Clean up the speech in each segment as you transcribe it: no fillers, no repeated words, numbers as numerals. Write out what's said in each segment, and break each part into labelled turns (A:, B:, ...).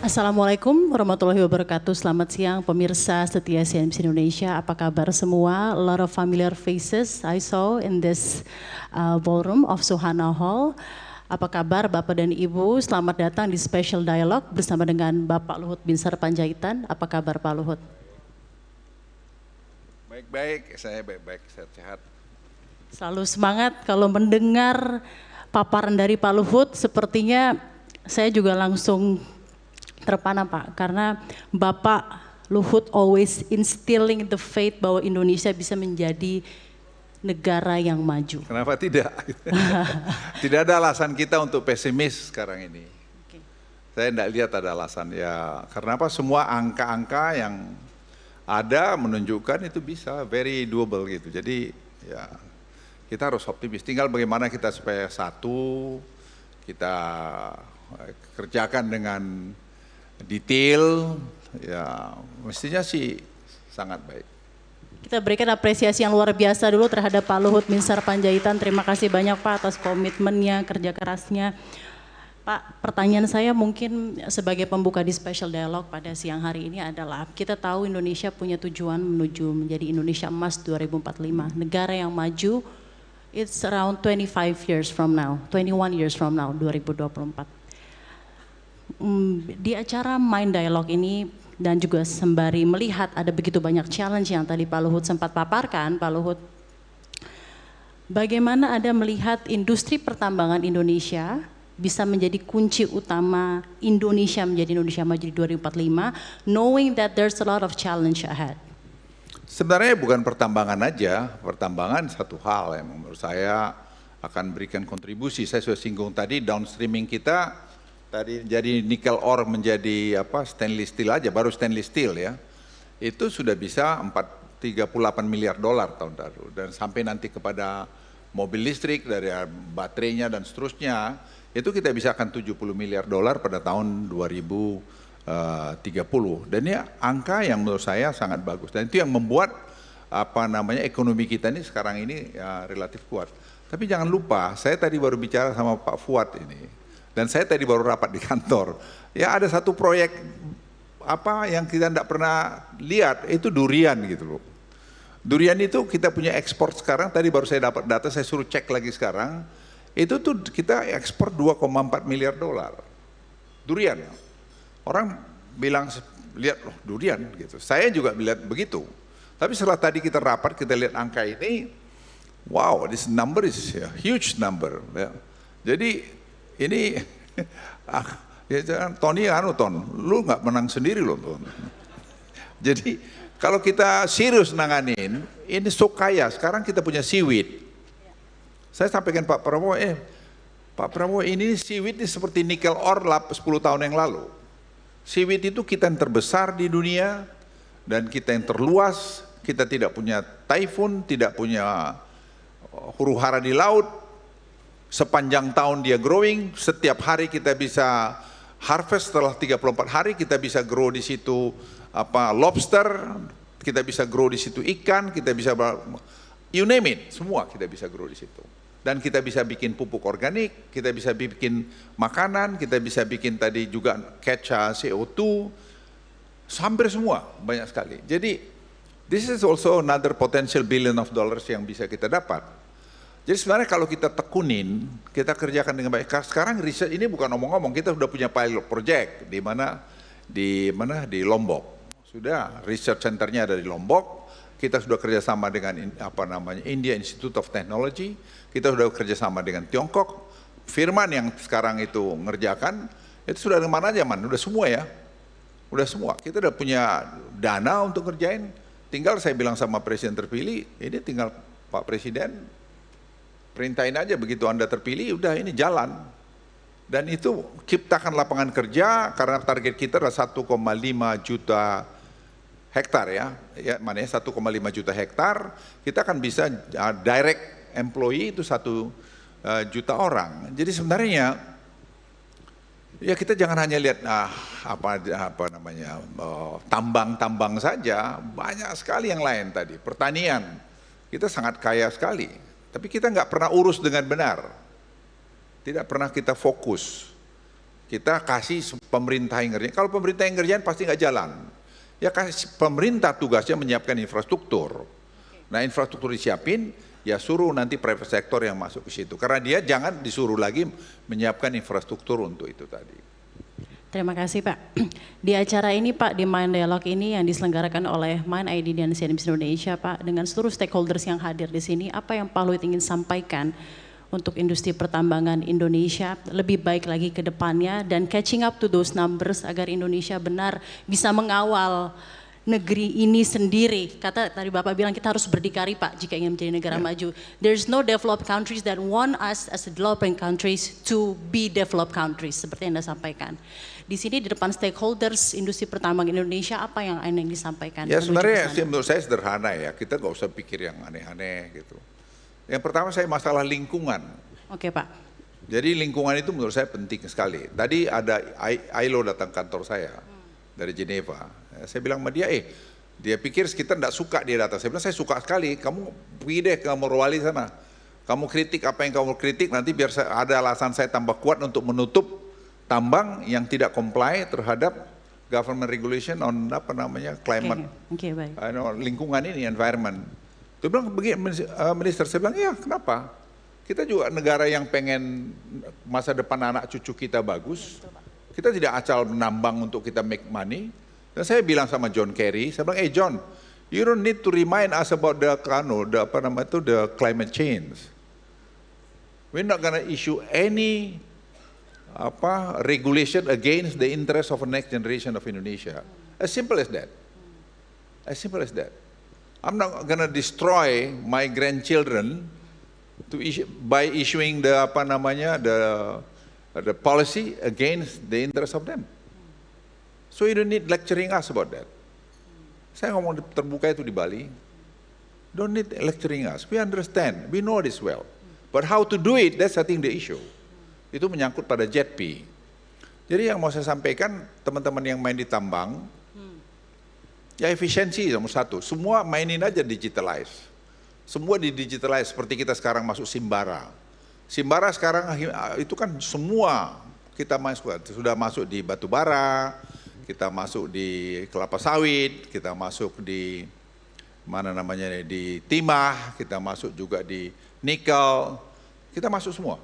A: Assalamualaikum warahmatullahi wabarakatuh. Selamat siang pemirsa setia CNBC Indonesia. Apa kabar semua? A lot of familiar faces I saw in this ballroom of Suhana Hall. Apa kabar Bapak dan Ibu? Selamat datang di Special Dialogue bersama dengan Bapak Luhut Binsar Panjaitan. Apa kabar Pak Luhut?
B: Baik-baik, saya baik-baik, sehat-sehat.
A: Selalu semangat. Kalau mendengar paparan dari Pak Luhut, sepertinya saya juga langsung terpana Pak, karena Bapak Luhut always instilling the faith bahwa Indonesia bisa menjadi negara yang maju.
B: Kenapa tidak? Tidak ada alasan kita untuk pesimis sekarang ini.
A: Okay.
B: Saya tidak lihat ada alasan ya, karena apa? Semua angka-angka yang ada menunjukkan itu bisa very doable gitu. Jadi ya kita harus optimis. Tinggal bagaimana kita supaya satu, kita kerjakan dengan detail, ya mestinya sih sangat baik.
A: Kita berikan apresiasi yang luar biasa dulu terhadap Pak Luhut Binsar Panjaitan. Terima kasih banyak Pak atas komitmennya, kerja kerasnya. Pak, pertanyaan saya mungkin sebagai pembuka di Special Dialogue pada siang hari ini adalah, kita tahu Indonesia punya tujuan menuju menjadi Indonesia Emas 2045, negara yang maju. It's around 25 years from now, 21 years from now, 2024. Di acara Mind Dialogue ini dan juga sembari melihat ada begitu banyak challenge yang tadi Pak Luhut sempat paparkan, Pak Luhut, bagaimana Anda melihat industri pertambangan Indonesia bisa menjadi kunci utama Indonesia menjadi Indonesia Maju di 2045, knowing that there's a lot of challenge ahead?
B: Sebenarnya bukan pertambangan aja, pertambangan satu hal yang menurut saya akan berikan kontribusi. Saya sudah singgung tadi, downstreaming kita tadi jadi nikel ore menjadi apa, stainless steel aja, baru stainless steel ya. Itu sudah bisa 38 miliar dolar tahun lalu, dan sampai nanti kepada mobil listrik dari baterainya dan seterusnya, itu kita bisa akan 70 miliar dolar pada tahun 2030. Dan ini angka yang menurut saya sangat bagus, dan itu yang membuat apa namanya ekonomi kita ini sekarang ini ya, relatif kuat. Tapi jangan lupa, saya tadi baru bicara sama Pak Fuad ini, dan saya tadi baru rapat di kantor. Ya ada satu proyek apa yang kita tidak pernah lihat, itu durian gitu loh. Durian itu kita punya ekspor sekarang, tadi baru saya dapat data, saya suruh cek lagi sekarang. Itu tuh kita ekspor 2,4 miliar dolar. Durian. Orang bilang, lihat loh durian gitu. Saya juga melihat begitu. Tapi setelah tadi kita rapat, kita lihat angka ini, wow, this number is a huge number. Ya. Jadi ini, ya, Tony, lu nggak menang sendiri loh. Jadi kalau kita serius nanganin, ini so kaya. Sekarang kita punya seaweed. Saya sampaikan Pak Prabowo, Pak Prabowo ini seaweed ini seperti nikel ore 10 tahun yang lalu. Seaweed itu kita yang terbesar di dunia dan kita yang terluas. Kita tidak punya typhoon, tidak punya huru hara di laut. Sepanjang tahun dia growing, setiap hari kita bisa harvest, setelah 34 hari kita bisa grow di situ apa lobster, kita bisa grow di situ ikan, kita bisa you name it, semua kita bisa grow di situ. Dan kita bisa bikin pupuk organik, kita bisa bikin makanan, kita bisa bikin tadi juga catch CO2, hampir semua, banyak sekali. Jadi this is also another potential $1 billion yang bisa kita dapat. Jadi sebenarnya kalau kita tekunin, kita kerjakan dengan baik. Sekarang riset ini bukan ngomong-ngomong, kita sudah punya pilot project di mana di Lombok. Sudah research centernya ada di Lombok. Kita sudah kerjasama dengan apa namanya India Institute of Technology. Kita sudah kerjasama dengan Tiongkok. Firman yang sekarang itu ngerjakan itu sudah dari mana aja man, udah semua ya, udah semua. Kita udah punya dana untuk kerjain. Tinggal saya bilang sama presiden terpilih, ini tinggal Pak Presiden perintahin aja begitu Anda terpilih, udah ini jalan. Dan itu ciptakan lapangan kerja karena target kita adalah 1,5 juta hektar ya. Ya mana ya 1,5 juta hektar, kita akan bisa direct employee itu 1 juta orang. Jadi sebenarnya ya kita jangan hanya lihat apa namanya tambang-tambang saja, banyak sekali yang lain tadi. Pertanian, kita sangat kaya sekali. Tapi kita nggak pernah urus dengan benar, tidak pernah kita fokus. Kita kasih pemerintah yang ngerjain. Kalau pemerintah yang ngerjain pasti nggak jalan. Ya kasih pemerintah tugasnya menyiapkan infrastruktur. Nah infrastruktur disiapin, ya suruh nanti private sector yang masuk ke situ. Karena dia jangan disuruh lagi menyiapkan infrastruktur untuk itu tadi.
A: Terima kasih Pak. Di acara ini Pak, di Mind Dialogue ini yang diselenggarakan oleh Mind ID dan CNBC Indonesia Pak, dengan seluruh stakeholders yang hadir di sini, apa yang Pak Luhut ingin sampaikan untuk industri pertambangan Indonesia lebih baik lagi ke depannya dan catching up to those numbers agar Indonesia benar bisa mengawal negeri ini sendiri. Kata tadi Bapak bilang kita harus berdikari Pak jika ingin menjadi negara maju. There's no developed countries that want us as developing countries to be developed countries seperti yang Anda sampaikan. Di sini di depan stakeholders industri pertambangan Indonesia apa yang Anda ingin disampaikan?
B: Ya sebenarnya menurut saya sederhana ya, kita nggak usah pikir yang aneh-aneh gitu. Yang pertama saya masalah lingkungan.
A: Oke Pak.
B: Jadi lingkungan itu menurut saya penting sekali. Tadi ada ILO datang kantor saya dari Geneva. Saya bilang sama dia, dia pikir kita tidak suka dia datang. Saya bilang saya suka sekali, kamu pergi deh ke Morowali sana. Kamu kritik apa yang kamu kritik, nanti biar ada alasan saya tambah kuat untuk menutup tambang yang tidak comply terhadap government regulation on apa namanya climate,
A: baik.
B: Lingkungan ini, environment. Dia bilang begini, minister, saya bilang iya kenapa? Kita juga negara yang pengen masa depan anak cucu kita bagus. Kita tidak asal menambang untuk kita make money. Dan saya bilang sama John Kerry, saya bilang, John, you don't need to remind us about the climate change. We're not gonna issue any regulation against the interest of the next generation of Indonesia. As simple as that. As simple as that. I'm not gonna destroy my grandchildren by issuing the policy against the interest of them. So you don't need lecturing us about that. Saya ngomong terbuka itu di Bali. Don't need lecturing us. We understand. We know this well. But how to do it, that's I think the issue. Itu menyangkut pada JETP. Jadi yang mau saya sampaikan, teman-teman yang main di tambang, ya efisiensi nomor satu. Semua mainin aja digitalize. Semua di-digitalize seperti kita sekarang masuk Simbara. Simbara sekarang itu kan semua kita sudah masuk di batu bara, kita masuk di kelapa sawit, kita masuk di di timah, kita masuk juga di nikel, kita masuk semua.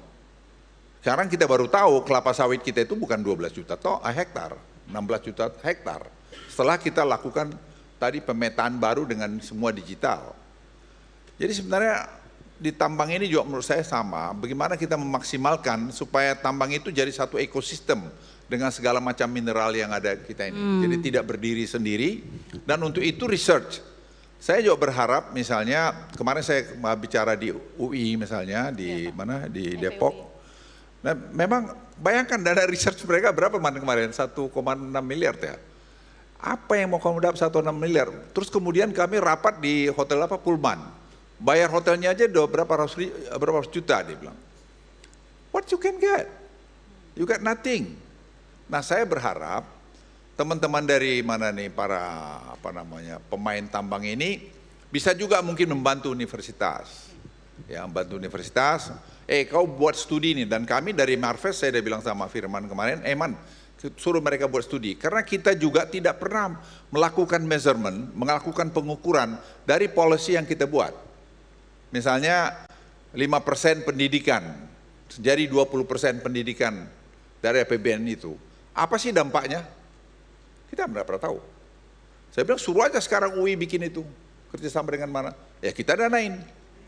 B: Sekarang kita baru tahu kelapa sawit kita itu bukan 12 juta hektar, 16 juta hektar. Setelah kita lakukan tadi pemetaan baru dengan semua digital. Jadi sebenarnya di tambang ini juga menurut saya sama, bagaimana kita memaksimalkan supaya tambang itu jadi satu ekosistem dengan segala macam mineral yang ada kita ini. Jadi tidak berdiri sendiri, dan untuk itu research. Saya juga berharap misalnya, kemarin saya bicara di UI misalnya, di di Depok. Nah memang bayangkan dana research mereka berapa kemarin, 1,6 miliar ya. Apa yang mau kamu dapat 1,6 miliar? Terus kemudian kami rapat di hotel Pullman. Bayar hotelnya aja berapa ratus juta, dia bilang. What you can get? You got nothing. Nah saya berharap teman-teman dari para pemain tambang ini bisa juga mungkin membantu universitas. Ya, membantu universitas. Kau buat studi ini, dan kami dari Marves saya udah bilang sama Firman kemarin, Man, suruh mereka buat studi. Karena kita juga tidak pernah melakukan measurement, melakukan pengukuran dari policy yang kita buat. Misalnya 5% pendidikan, jadi 20% pendidikan dari APBN itu. Apa sih dampaknya? Kita tidak pernah tahu. Saya bilang suruh aja sekarang UI bikin itu. Kerjasama dengan mana? Ya kita danain.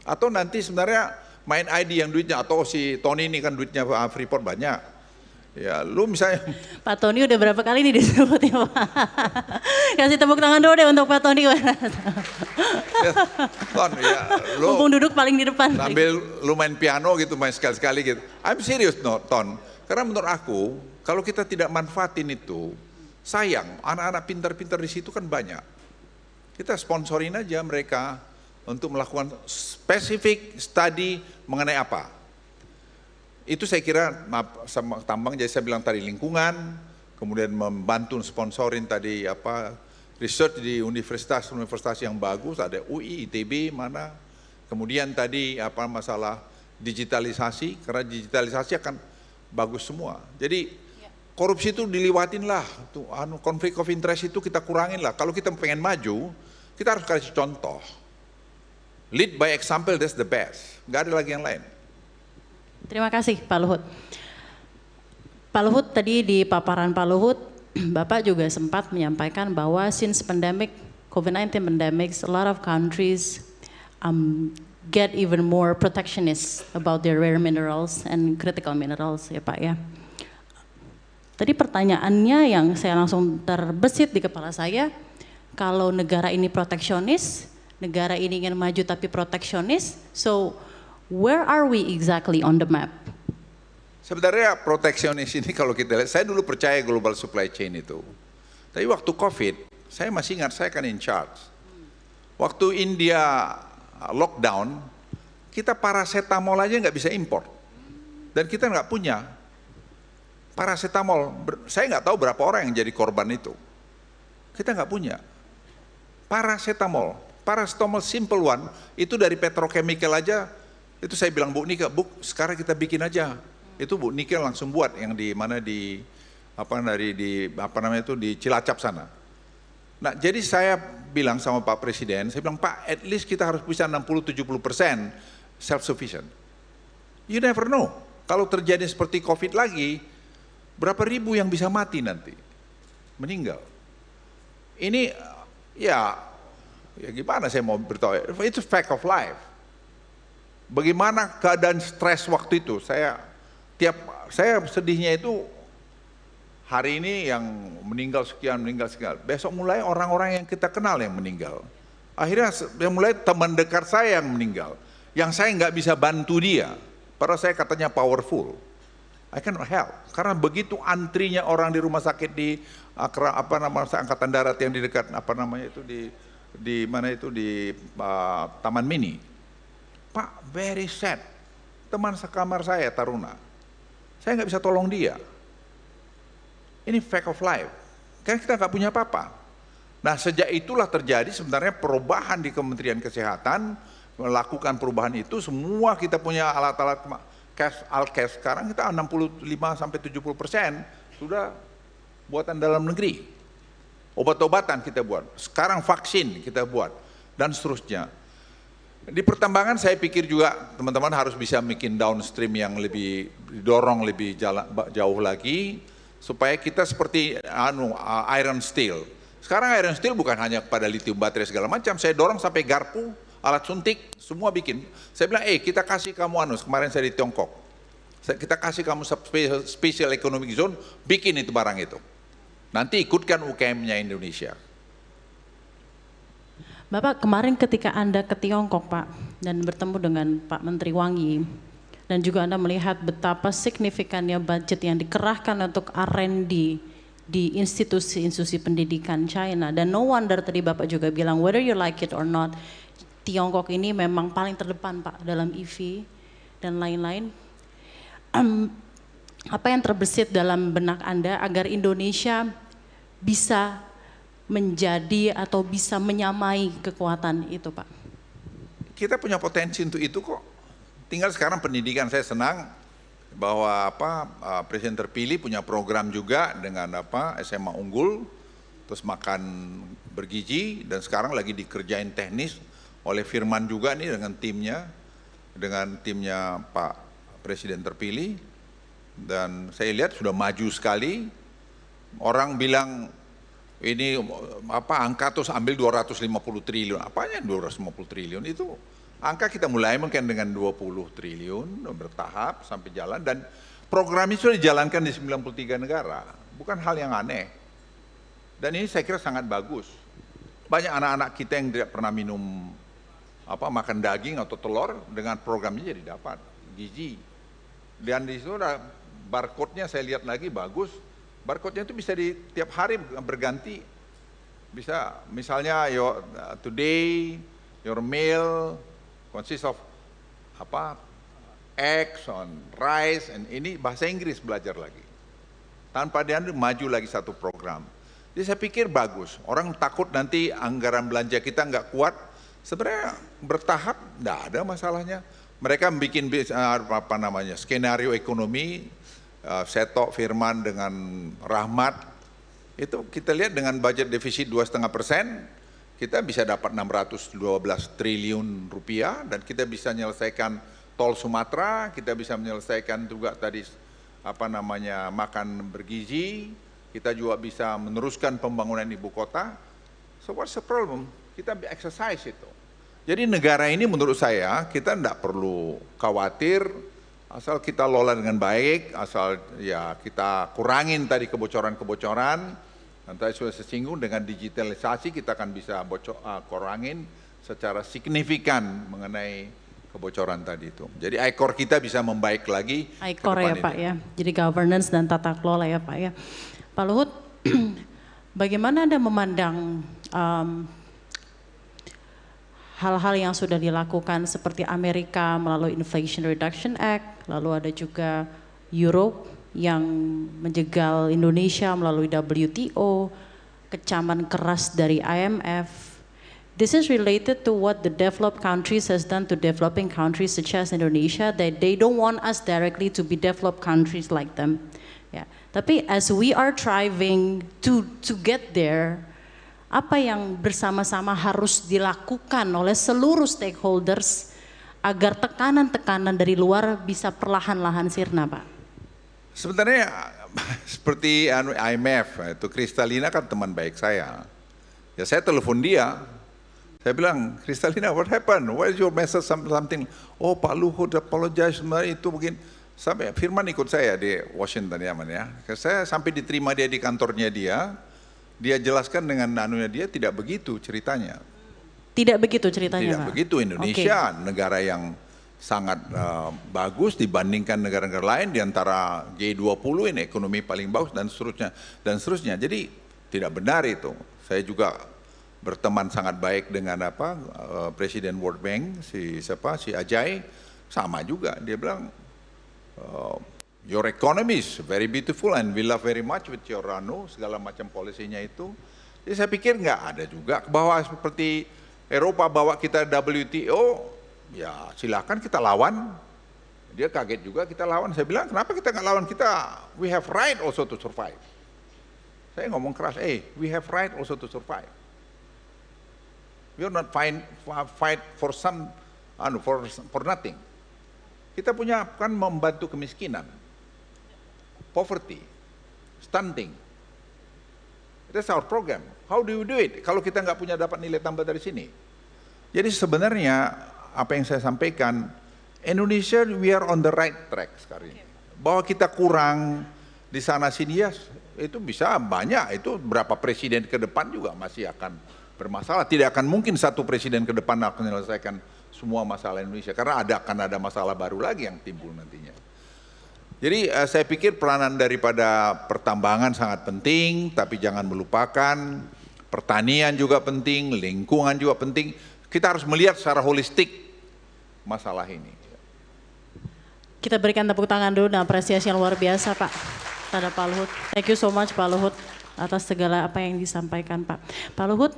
B: Atau nanti sebenarnya main ID yang duitnya, atau si Tony ini kan duitnya Freeport banyak. Ya lu misalnya.
A: Pak Tony udah berapa kali nih disebut ya Pak? Kasih tepuk tangan dulu deh untuk Pak Tony.
B: Ya, Ton, ya lu
A: mumpung duduk paling di depan.
B: Sambil lu main piano gitu, main sekali-sekali gitu. I'm serious Ton. Karena menurut aku, kalau kita tidak manfaatin itu, sayang, anak-anak pintar-pintar di situ kan banyak. Kita sponsorin aja mereka untuk melakukan spesifik study mengenai apa. Itu saya kira sama tambang, jadi saya bilang tadi lingkungan, kemudian membantu sponsorin tadi research di universitas yang bagus, ada UI, ITB, kemudian tadi masalah digitalisasi, karena digitalisasi akan bagus semua. Jadi korupsi itu diliwatin lah, tuh, konflik of interest itu kita kurangin lah. Kalau kita pengen maju, kita harus kasih contoh. Lead by example, that's the best. Nggak ada lagi yang lain.
A: Terima kasih Pak Luhut. Pak Luhut tadi di paparan Pak Luhut, Bapak juga sempat menyampaikan bahwa since pandemic, COVID-19 pandemic, a lot of countries get even more protectionist about their rare minerals and critical minerals, ya Pak ya. Tadi pertanyaannya yang saya langsung terbesit di kepala saya, kalau negara ini proteksionis, negara ini ingin maju tapi proteksionis, so where are we exactly on the map?
B: Sebenarnya proteksionis ini kalau kita lihat, saya dulu percaya global supply chain itu. Tapi waktu COVID, saya masih ingat saya kan in charge. Waktu India lockdown, kita paracetamol aja nggak bisa import. Dan kita nggak punya. Paracetamol, saya nggak tahu berapa orang yang jadi korban itu. Kita nggak punya. Paracetamol simple one, itu dari petrochemical aja, itu saya bilang Bu Nika, Bu sekarang kita bikin aja. Itu Bu Nika langsung buat yang di mana di Cilacap sana. Nah jadi saya bilang sama Pak Presiden, saya bilang Pak at least kita harus bisa 60-70% self-sufficient. You never know, kalau terjadi seperti COVID lagi, berapa ribu yang bisa mati nanti, meninggal. Ini ya gimana saya mau beritahu, itu fact of life. Bagaimana keadaan stres waktu itu, saya sedihnya itu hari ini yang meninggal sekian, besok mulai orang-orang yang kita kenal yang meninggal. Akhirnya mulai teman dekat saya yang meninggal, yang saya nggak bisa bantu dia, padahal saya katanya powerful. I cannot help, karena begitu antrinya orang di rumah sakit di Angkatan Darat yang di dekat Taman Mini. Pak, very sad. Teman sekamar saya Taruna, saya nggak bisa tolong dia. Ini fact of life. Kan kita nggak punya apa-apa. Nah sejak itulah terjadi sebenarnya perubahan di Kementerian Kesehatan, melakukan perubahan itu, semua kita punya alat-alat Alkes sekarang kita 65-70% sudah buatan dalam negeri. Obat-obatan kita buat, sekarang vaksin kita buat, dan seterusnya. Di pertambangan saya pikir juga teman-teman harus bisa bikin downstream yang lebih didorong lebih jauh lagi, supaya kita seperti iron steel. Sekarang iron steel bukan hanya pada lithium baterai segala macam, saya dorong sampai garpu, alat suntik, semua bikin. Saya bilang, kita kasih kamu kemarin saya di Tiongkok, kita kasih kamu special economic zone, bikin itu barang itu. Nanti ikutkan UKM-nya Indonesia.
A: Bapak kemarin ketika Anda ke Tiongkok Pak, dan bertemu dengan Pak Menteri Wangi, dan juga Anda melihat betapa signifikannya budget yang dikerahkan untuk R&D di institusi-institusi pendidikan China, dan no wonder tadi Bapak juga bilang, whether you like it or not, Tiongkok ini memang paling terdepan Pak dalam EV dan lain-lain. Apa yang terbesit dalam benak Anda agar Indonesia bisa menjadi atau bisa menyamai kekuatan itu Pak?
B: Kita punya potensi untuk itu kok. Tinggal sekarang pendidikan, saya senang bahwa Presiden terpilih punya program juga dengan SMA unggul, terus makan bergizi, dan sekarang lagi dikerjain teknis oleh Firman juga nih dengan timnya Pak Presiden terpilih, dan saya lihat sudah maju sekali. Orang bilang ini angka terus ambil 250 triliun, apanya 250 triliun itu angka kita mulai mungkin dengan 20 triliun bertahap sampai jalan, dan program ini sudah dijalankan di 93 negara, bukan hal yang aneh, dan ini saya kira sangat bagus. Banyak anak-anak kita yang tidak pernah minum makan daging atau telur, dengan programnya jadi dapat gizi. Dan di situ ada barcode-nya, saya lihat lagi bagus. Barcode-nya itu bisa di tiap hari berganti. Bisa misalnya today your meal consists of eggs on rice, and ini bahasa Inggris belajar lagi. Tanpa dia maju lagi satu program. Jadi saya pikir bagus. Orang takut nanti anggaran belanja kita nggak kuat. Sebenarnya bertahap, nggak ada masalahnya. Mereka bikin skenario ekonomi Seto, Firman dengan Rahmat, itu kita lihat dengan budget defisit 2,5%, kita bisa dapat 612 triliun rupiah dan kita bisa menyelesaikan tol Sumatera, kita bisa menyelesaikan juga tadi makan bergizi, kita juga bisa meneruskan pembangunan ibu kota. So what's the problem? Kita exercise itu. Jadi negara ini menurut saya kita tidak perlu khawatir, asal kita lola dengan baik, asal ya kita kurangin tadi kebocoran-kebocoran. Nanti sudah sesinggung dengan digitalisasi kita akan bisa kurangin secara signifikan mengenai kebocoran tadi itu. Jadi ICOR kita bisa membaik lagi.
A: ICOR ya Pak ya, jadi governance dan tata kelola ya Pak ya. Pak Luhut, bagaimana Anda memandang hal-hal yang sudah dilakukan seperti Amerika melalui Inflation Reduction Act, lalu ada juga Europe yang menjegal Indonesia melalui WTO, kecaman keras dari IMF. This is related to what the developed countries has done to developing countries such as Indonesia, that they don't want us directly to be developed countries like them. Ya, tapi as we are striving to get there, apa yang bersama-sama harus dilakukan oleh seluruh stakeholders agar tekanan-tekanan dari luar bisa perlahan-lahan sirna, Pak?
B: Sebenarnya seperti IMF, itu Kristalina kan teman baik saya. Ya saya telepon dia, saya bilang, Kristalina, what happened? What is your message? Something. Oh Pak Luhut apologize, sebenarnya itu mungkin. Sampai Firman ikut saya di Washington ya. Saya sampai diterima dia di kantornya dia jelaskan dengan anunya dia tidak begitu ceritanya.
A: Tidak begitu ceritanya,
B: Tidak
A: Pak?
B: begitu, Indonesia negara yang sangat bagus dibandingkan negara-negara lain, di antara G20 ini ekonomi paling bagus dan seterusnya. Jadi tidak benar itu. Saya juga berteman sangat baik dengan Presiden World Bank si Ajay, sama juga dia bilang your economy is very beautiful and we love very much with your segala macam polisinya itu. Jadi saya pikir nggak ada juga bahwa seperti Eropa bawa kita WTO, ya silakan kita lawan. Dia kaget juga kita lawan. Saya bilang kenapa kita nggak lawan, kita we have right also to survive. Saya ngomong keras, we have right also to survive. We are not fight for for nothing. Kita punya kan membantu kemiskinan, poverty, stunting. That's our program. How do you do it? Kalau kita nggak punya dapat nilai tambah dari sini. Jadi sebenarnya apa yang saya sampaikan, Indonesia we are on the right track sekarang ini. Bahwa kita kurang di sana sini ya itu bisa banyak, itu berapa presiden ke depan juga masih akan bermasalah. Tidak akan mungkin satu presiden ke depan akan menyelesaikan semua masalah Indonesia, karena akan ada masalah baru lagi yang timbul nantinya. Jadi saya pikir peranan daripada pertambangan sangat penting, tapi jangan melupakan pertanian juga penting, lingkungan juga penting. Kita harus melihat secara holistik masalah ini.
A: Kita berikan tepuk tangan dulu dan apresiasi yang luar biasa Pak terhadap Pak Luhut. Thank you so much Pak Luhut atas segala apa yang disampaikan Pak. Pak Luhut,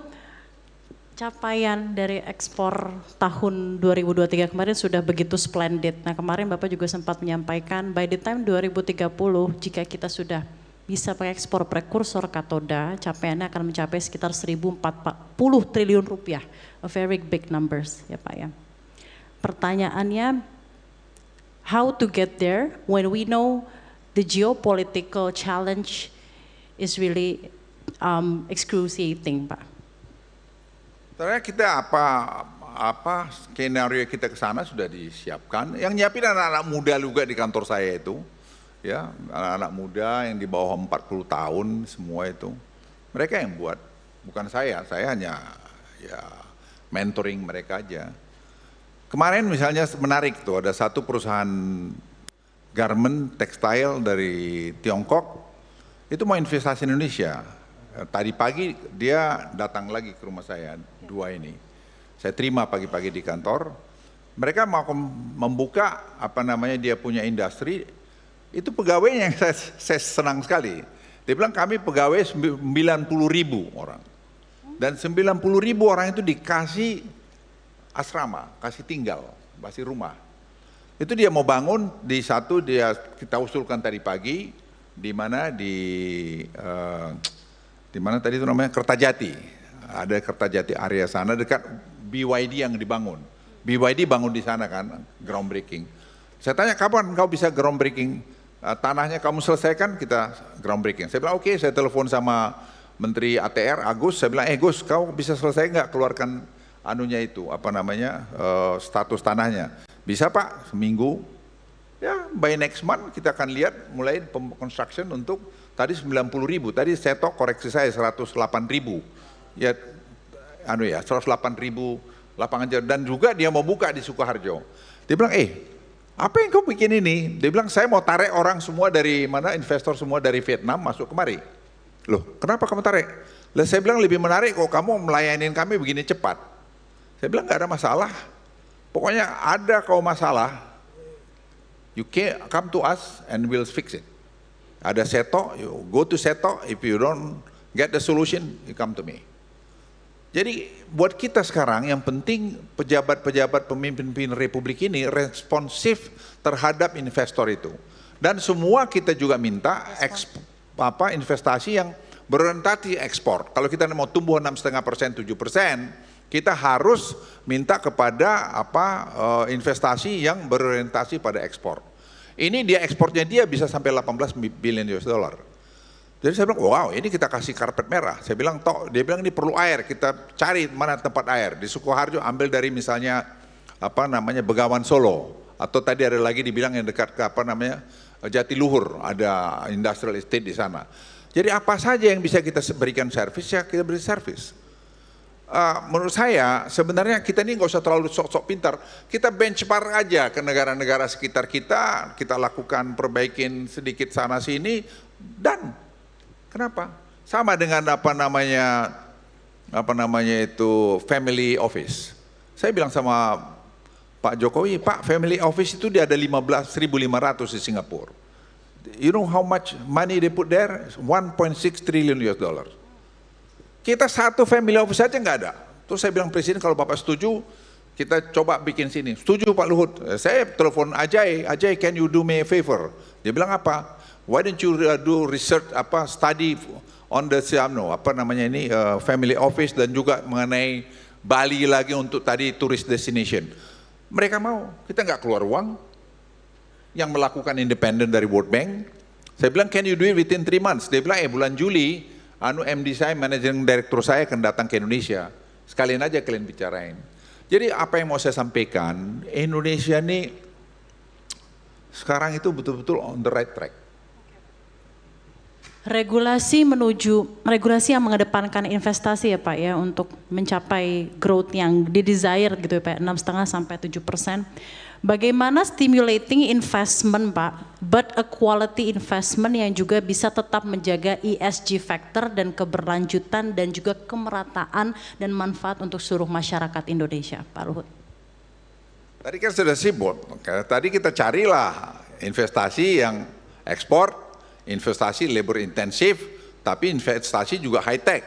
A: capaian dari ekspor tahun 2023 kemarin sudah begitu splendid. Nah kemarin Bapak juga sempat menyampaikan by the time 2030 jika kita sudah bisa mengekspor prekursor katoda, capaiannya akan mencapai sekitar 1.040 triliun rupiah. A very big numbers ya Pak ya. Pertanyaannya, how to get there when we know the geopolitical challenge is really excruciating Pak?
B: Sebenarnya kita apa skenario kita ke sana sudah disiapkan. Yang nyiapin anak-anak muda juga di kantor saya itu, ya anak-anak muda yang di bawah 40 tahun semua itu. Mereka yang buat, bukan saya hanya ya mentoring mereka aja. Kemarin misalnya menarik tuh, ada satu perusahaan garment tekstil dari Tiongkok itu mau investasi Indonesia. Tadi pagi dia datang lagi ke rumah saya, dua ini. Saya terima pagi-pagi di kantor. Mereka mau membuka dia punya industri. Itu pegawainya yang saya senang sekali. Dia bilang kami pegawai 90.000 orang. Dan 90.000 orang itu dikasih asrama, kasih tinggal, kasih rumah. Itu dia mau bangun di satu, kita usulkan tadi pagi di mana di mana tadi itu namanya Kertajati. Ada Kertajati area sana dekat BYD yang dibangun. BYD bangun di sana kan, groundbreaking. Saya tanya kapan kau bisa groundbreaking, tanahnya kamu selesaikan kita groundbreaking. Saya bilang oke, saya telepon sama Menteri ATR Agus, saya bilang Gus kau bisa selesai nggak keluarkan anunya itu, apa namanya, status tanahnya. Bisa Pak, seminggu. Ya, by next month kita akan lihat mulai construction untuk tadi 90.000. Tadi saya koreksi saya 108.000. Ya, 108.000 lapangan kerja, dan juga dia mau buka di Sukoharjo. Dia bilang, apa yang kau bikin ini? Dia bilang, saya mau tarik orang semua dari mana, investor semua dari Vietnam masuk kemari. Loh, kenapa kamu tarik? Lah saya bilang lebih menarik kok kamu melayanin kami begini cepat. Saya bilang nggak ada masalah. Pokoknya ada kau masalah, you can come to us and we'll fix it. Ada Seto, you go to Seto. If you don't get the solution, you come to me. Jadi buat kita sekarang yang penting pejabat-pejabat pemimpin Republik ini responsif terhadap investor itu. Dan semua kita juga minta investasi yang berorientasi ekspor. Kalau kita mau tumbuh 6,5%, 7%, kita harus minta kepada investasi yang berorientasi pada ekspor. Ini dia ekspornya dia bisa sampai 18 billion US dollar. Jadi saya bilang, wow ini kita kasih karpet merah. Saya bilang, dia bilang ini perlu air, kita cari mana tempat air. Di Sukoharjo ambil dari misalnya Begawan Solo. Atau tadi ada lagi dibilang yang dekat ke Jatiluhur, ada industrial estate di sana. Jadi apa saja yang bisa kita berikan servis, ya kita beri servis. Menurut saya sebenarnya kita ini nggak usah terlalu sok-sok pintar. Kita benchmark aja ke negara-negara sekitar kita lakukan perbaikin sedikit sana sini, dan kenapa? Sama dengan itu family office. Saya bilang sama Pak Jokowi, Pak, family office itu dia ada 1.500 di Singapura. You know how much money they put there? 1.6 trillion US dollar. Kita satu family office saja nggak ada. Terus saya bilang Presiden, kalau Bapak setuju, kita coba bikin sini. Setuju Pak Luhut. Saya telepon Ajay, can you do me a favor? Dia bilang apa? Why don't you do research, study on the family office, dan juga mengenai Bali lagi untuk tadi tourist destination. Mereka mau, kita nggak keluar uang. Yang melakukan independen dari World Bank. Saya bilang, can you do it within 3 months? Dia bilang, bulan Juli, MD saya, managing director saya akan datang ke Indonesia. Sekalian aja kalian bicarain. Jadi apa yang mau saya sampaikan, Indonesia ini sekarang itu betul-betul on the right track.
A: Regulasi yang mengedepankan investasi ya Pak ya, untuk mencapai growth yang di-desire gitu ya Pak, 6,5 sampai 7%. Bagaimana stimulating investment Pak, but a quality investment yang juga bisa tetap menjaga ESG factor dan keberlanjutan dan juga kemerataan dan manfaat untuk seluruh masyarakat Indonesia, Pak Luhut.
B: Tadi kan sudah sibuk, tadi kita carilah investasi yang ekspor, investasi labor intensif, tapi investasi juga high tech.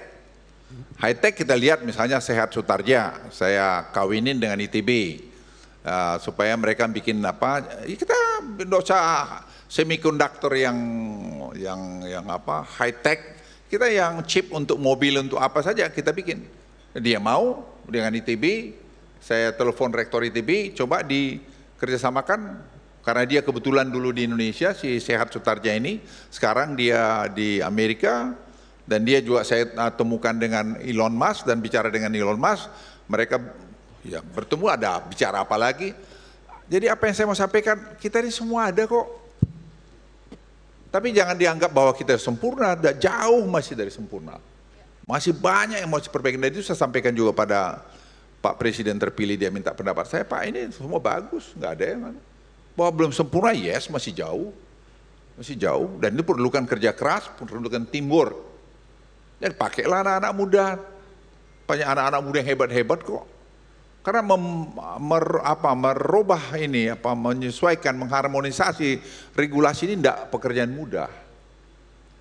B: High tech kita lihat misalnya Sehat Sutarja, saya kawinin dengan ITB. Supaya mereka bikin kita nggak usah semikonduktor yang high tech, kita yang chip untuk mobil, untuk apa saja kita bikin. Dia mau dengan ITB, saya telepon rektor ITB, coba dikerjasamakan, karena dia kebetulan dulu di Indonesia, si Sehat Sutarja ini, sekarang dia di Amerika, dan dia juga saya temukan dengan Elon Musk, dan bicara dengan Elon Musk, mereka ya bertemu, ada bicara apa lagi. Jadi apa yang saya mau sampaikan, kita ini semua ada kok. Tapi jangan dianggap bahwa kita sempurna, jauh masih dari sempurna. Masih banyak yang mau diperbaiki. Dan itu saya sampaikan juga pada Pak Presiden terpilih, dia minta pendapat saya, Pak ini semua bagus, nggak ada yang bahwa belum sempurna, yes masih jauh. Masih jauh, dan itu perlukan kerja keras, perlukan teamwork. Dan pakailah anak-anak muda, banyak anak-anak muda yang hebat-hebat kok. Karena merubah ini, menyesuaikan, mengharmonisasi regulasi ini tidak pekerjaan mudah.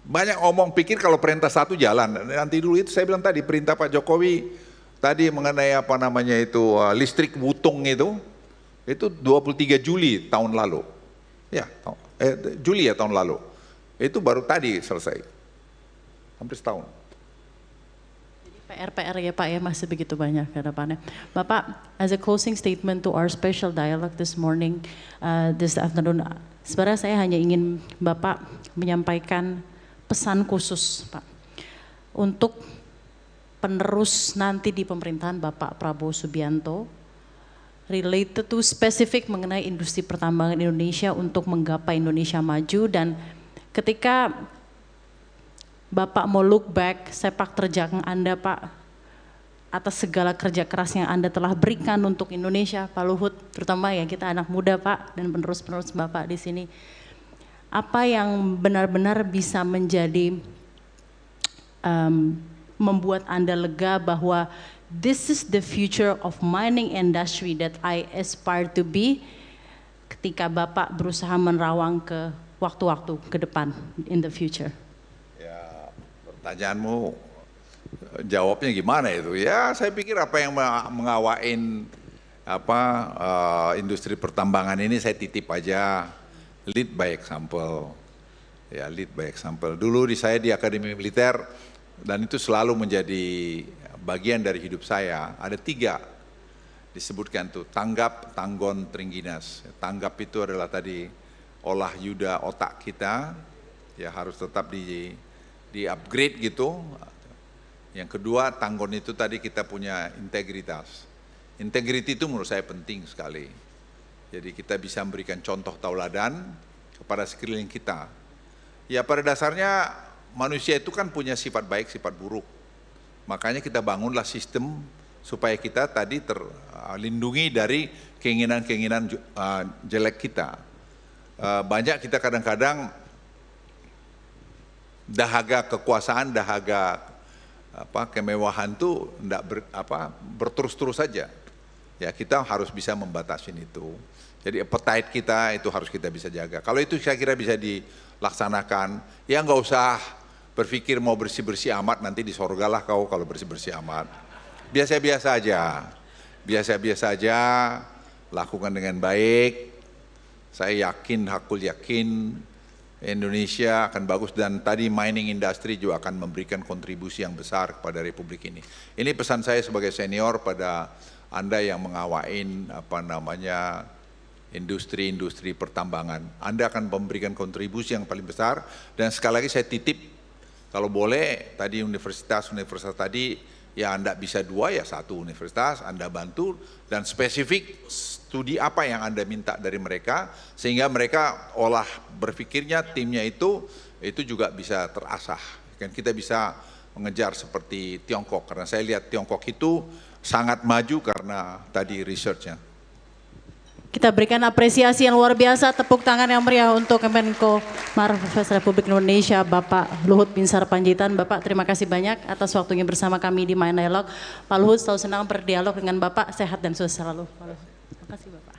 B: Banyak omong pikir kalau perintah satu jalan. Nanti dulu itu saya bilang tadi, perintah Pak Jokowi tadi mengenai listrik Wutung itu, Itu 23 Juli tahun lalu. Ya, Juli ya tahun lalu. Itu baru tadi selesai. Hampir setahun.
A: PR ya Pak ya, masih begitu banyak ke depannya. Bapak, as a closing statement to our special dialogue this morning, this afternoon, sebenarnya saya hanya ingin Bapak menyampaikan pesan khusus Pak, untuk penerus nanti di pemerintahan Bapak Prabowo Subianto, related to spesifik mengenai industri pertambangan Indonesia untuk menggapai Indonesia maju, dan ketika Bapak mau look back sepak terjang Anda Pak atas segala kerja keras yang Anda telah berikan untuk Indonesia, Pak Luhut, terutama ya kita anak muda Pak dan penerus-penerus Bapak di sini, apa yang benar-benar bisa menjadi membuat Anda lega bahwa this is the future of mining industry that I aspire to be ketika Bapak berusaha menerawang ke waktu-waktu ke depan in the future?
B: Pertanyaanmu jawabnya gimana itu? Ya saya pikir apa yang mengawain industri pertambangan ini saya titip aja, lead by example. Ya lead by example. Dulu saya di Akademi Militer dan itu selalu menjadi bagian dari hidup saya. Ada 3 disebutkan tuh, tanggap, tanggon, tringginas. Tanggap itu adalah tadi olah yuda otak kita, ya harus tetap di upgrade gitu. Yang kedua, tanggon itu tadi kita punya integritas. Integriti itu menurut saya penting sekali. Jadi kita bisa memberikan contoh tauladan kepada sekeliling kita. Ya pada dasarnya manusia itu kan punya sifat baik, sifat buruk. Makanya kita bangunlah sistem supaya kita tadi terlindungi dari keinginan-keinginan jelek kita. Banyak kita kadang-kadang dahaga kekuasaan, dahaga kemewahan itu berterus-terus saja. Ya kita harus bisa membatasi itu. Jadi appetite kita itu harus kita bisa jaga. Kalau itu saya kira bisa dilaksanakan, ya nggak usah berpikir mau bersih-bersih amat, nanti di sorga lah kau kalau bersih-bersih amat. Biasa-biasa aja, biasa-biasa aja, lakukan dengan baik. Saya yakin, hakul yakin Indonesia akan bagus, dan tadi mining industry juga akan memberikan kontribusi yang besar kepada Republik ini. Ini pesan saya sebagai senior pada Anda yang mengawain industri-industri pertambangan. Anda akan memberikan kontribusi yang paling besar, dan sekali lagi saya titip, kalau boleh tadi universitas tadi, ya Anda bisa 2 ya 1 universitas, Anda bantu, dan spesifik studi apa yang Anda minta dari mereka, sehingga mereka olah berpikirnya, timnya itu juga bisa terasah. Kan kita bisa mengejar seperti Tiongkok, karena saya lihat Tiongkok itu sangat maju karena tadi researchnya.
A: Kita berikan apresiasi yang luar biasa, tepuk tangan yang meriah untuk Kemenko Marves Republik Indonesia, Bapak Luhut Binsar Panjaitan. Bapak terima kasih banyak atas waktunya bersama kami di Mind Dialogue. Pak Luhut, selalu senang berdialog dengan Bapak, sehat dan sukses selalu. Terima kasih Bapak.